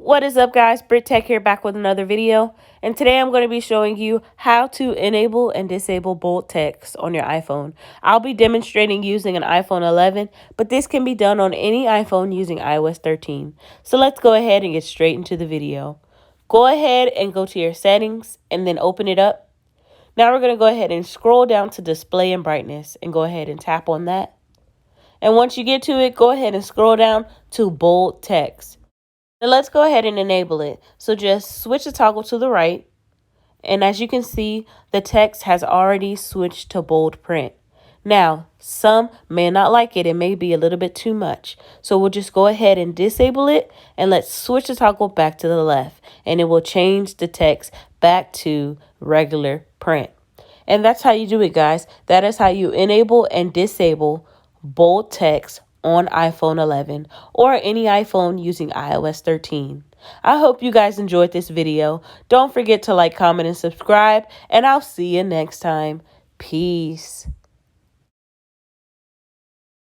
What is up, guys? Brit Tech here, back with another video, and today I'm going to be showing you how to enable and disable bold text on your iPhone. I'll be demonstrating using an iPhone 11, but this can be done on any iPhone using iOS 13. So let's go ahead and get straight into the video. Go ahead and go to your settings and then open it up. Now we're going to go ahead and scroll down to display and brightness and go ahead and tap on that. And once you get to it, go ahead and scroll down to bold text. Now let's go ahead and enable it. So just switch the toggle to the right. And as you can see, the text has already switched to bold print. Now, some may not like it. It may be a little bit too much. So we'll just go ahead and disable it. And let's switch the toggle back to the left. And it will change the text back to regular print. And that's how you do it, guys. That is how you enable and disable bold text on iPhone 11 or any iPhone using iOS 13. I hope you guys enjoyed this video. Don't forget to like, comment, and subscribe, and I'll see you next time. Peace.